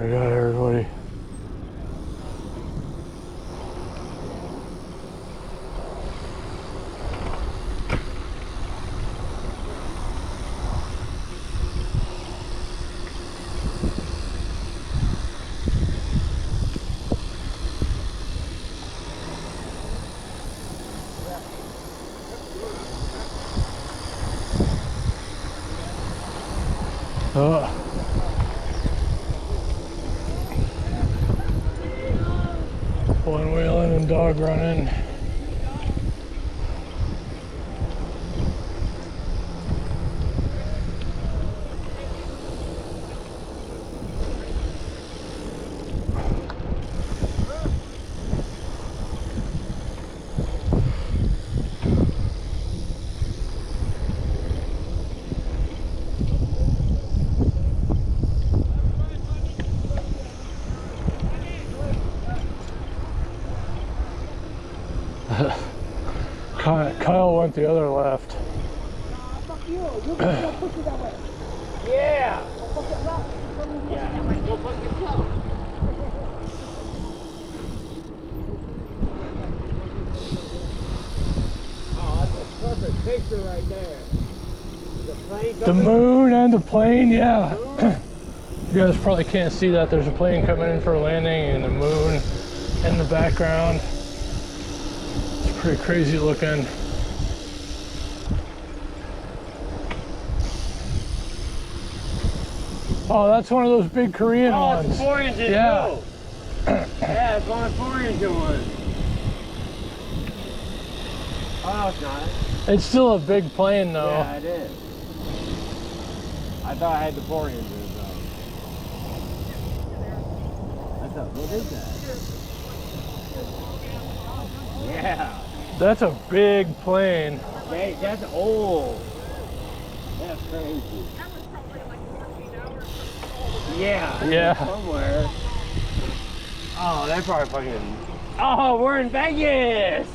I got everybody. One wheeling and dog running. Kyle went the other left. Yeah. Oh, that's a perfect picture right there. The moon and the plane, yeah. You guys probably can't see that. There's a plane coming in for a landing and the moon in the background. It's pretty crazy looking. Oh, that's one of those big Korean ones. It's 4-engine yeah. too. Yeah, it's one of 4-engine ones. Oh, it's not. It's still a big plane though. Yeah, it is. I thought I had the 4-engine though. I thought, what is that? Yeah. That's a big plane. Hey, that's old. That's crazy. Yeah. Yeah. Somewhere. Oh, that's probably fucking. Oh, we're in Vegas.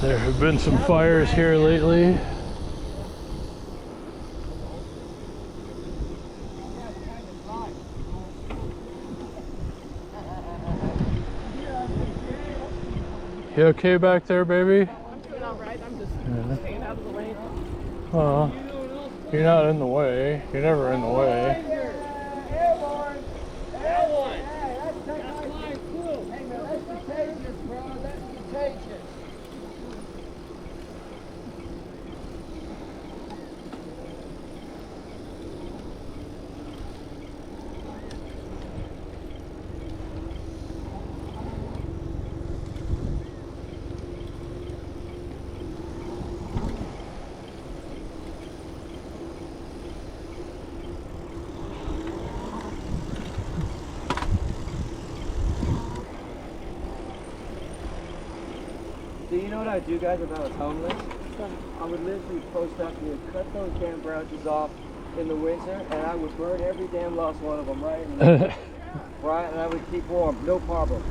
There have been some fires here lately. You okay back there, baby? I'm doing all right. I'm just staying out of the way. You're not in the way. You're never in the way. Airborne. That one. Hey, that's mine too. Hey, man, that's contagious, bro. That's contagious. So you know what I would do, guys, if I was homeless? I would literally post up here, cut those damn branches off in the winter, and I would burn every damn last one of them right in the middle. Right, and I would keep warm, no problem.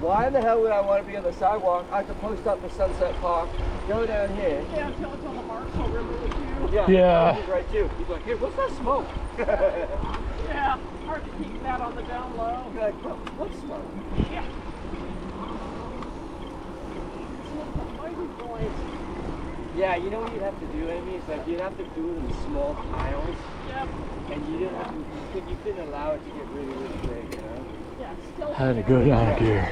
Why in the hell would I want to be on the sidewalk? I could post up the Sunset Park, go down here. Yeah, until it's on the Marshall River with you. Yeah. He's right too. He's like, hey, what's that smoke? Yeah, hard to keep that on the down low. You're like, what smoke? Yeah. Yeah, you know what you'd have to do, Amy? It's like you'd have to do it in small piles. Yep. And you didn't have to, you couldn't allow it to get really, really big, you know? Yeah, still. Had to go down a gear.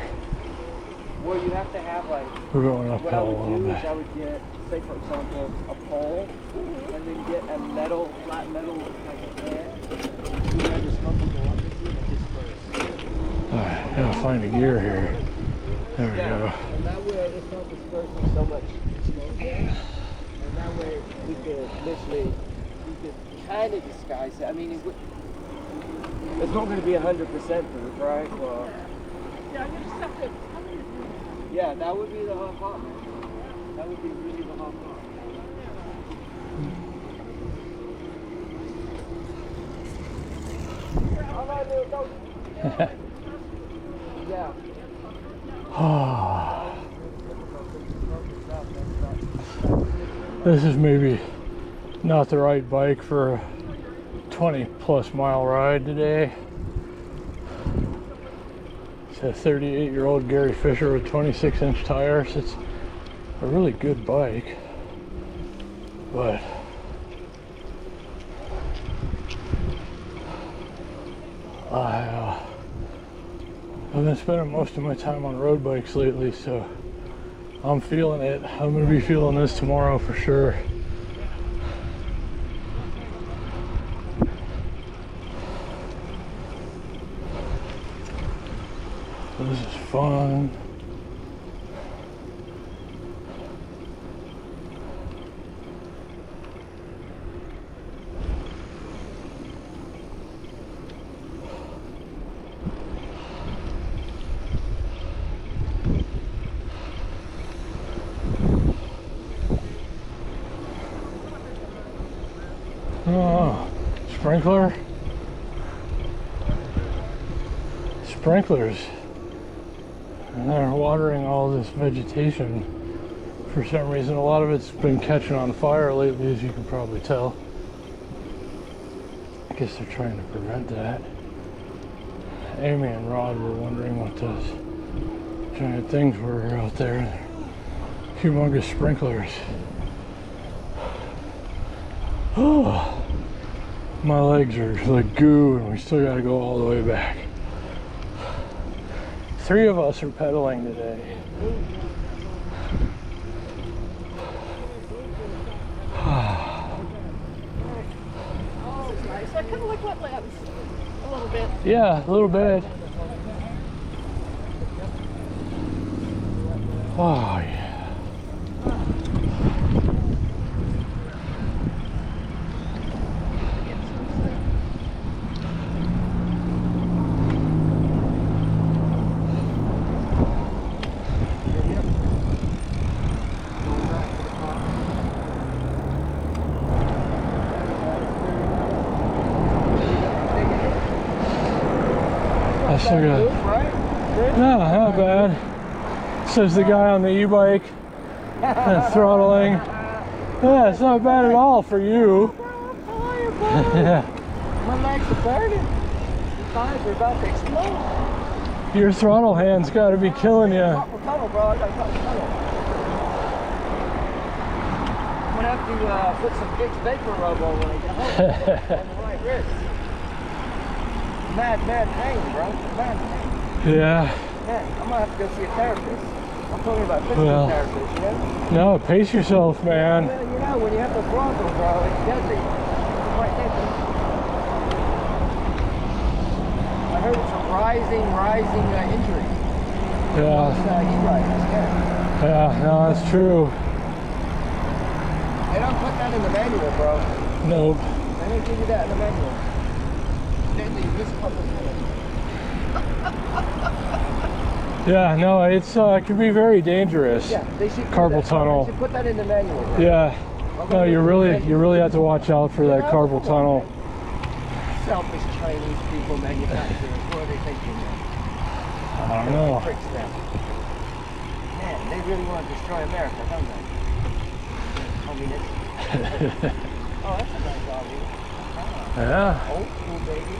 Well, you have to have like, We're going what I uphill a would little do is bit. I would get, say for example, a pole, and then get a metal, flat metal, like a can, so you have the smoke will go up into it and disperse. Alright, gotta find a gear here. There we go. And that way it's not dispersing so much smoke there. And that way we could literally, we could kind of disguise it. I mean, it's not going to be 100% proof, right? Well, Yeah, you just have to. yeah, that would be the hot pot, man. That would be really the hot pot. All right, dude, go. Yeah. This is maybe not the right bike for a 20+ mile ride today. It's a 38-year-old Gary Fisher with 26-inch tires. It's a really good bike, but I've been spending most of my time on road bikes lately, so I'm feeling it. I'm going to be feeling this tomorrow for sure. This is fun. Oh, sprinkler? Sprinklers. And they're watering all this vegetation for some reason. A lot of it's been catching on fire lately, as you can probably tell. I guess they're trying to prevent that. Amy and Rod were wondering what those giant things were out there. Humongous sprinklers. Oh, my legs are like goo, and we still got to go all the way back. 3 of us are pedaling today. Oh, this is nice. I kind of like wetlands a little bit. Yeah, a little bit. Oh, yeah. I still got, no, not bad. Says the guy on the e-bike throttling. Yeah, it's not bad at all for you. Yeah. My legs are burning. The tires are about to explode. Your throttle hand's got to be killing you. Tunnel, bro. I got a tunnel. I'm gonna have to put some Vicks vapor rub on when I get home. On the right wrist. Mad pain, bro. Mad pain. Yeah. Man, I'm gonna have to go see a therapist. I'm talking about physical therapist, you know? No, pace yourself, man. Well, you know, when you have the throttle, bro, it's deadly. It's right there. I heard it's a rising injury. Yeah. Yeah, no, that's true. They don't put that in the manual, bro. Nope. They don't give you that in the manual. Deadly, this couple minutes. Yeah, no, it's it can be very dangerous. Yeah, they should carpal tunnel. They should put that in the manual. Bro. Yeah. No, you really have to watch out for that carpal tunnel. Selfish Chinese people, manufacturers. What are they thinking? I don't know. Tricks them. Man, they really want to destroy America, don't they? Communists. Oh, that's a nice RV. Yeah. Old school, baby.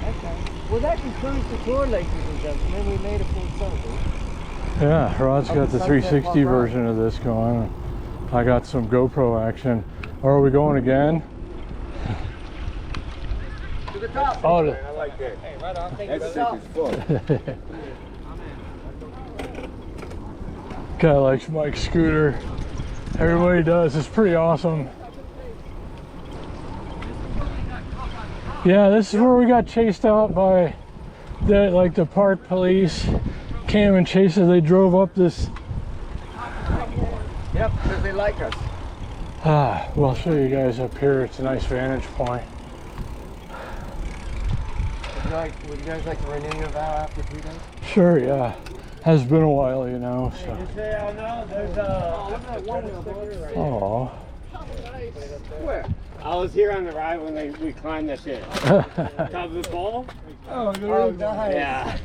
Okay. Well, that concludes the tour, ladies and gentlemen. We made a full circle. Yeah, Rod's got the 360 version of this going. I got some GoPro action. Are we going again? To the top. Oh, I like that. Hey, right on. Take it to the top. Guy likes Mike's scooter. Everybody does. It's pretty awesome. Yeah, this is where we got chased out by the park police. Came and chased us. They drove up this. Yep, because they like us. Well, I'll show you guys up here. It's a nice vantage point. Would you guys like to renew your vow after 3 days? Sure, yeah. Has been a while, you know. So. Just say, oh no, there's a. Oh. Where? I was here on the ride when we climbed that shit. Top of the pole? Oh, nice. Yeah.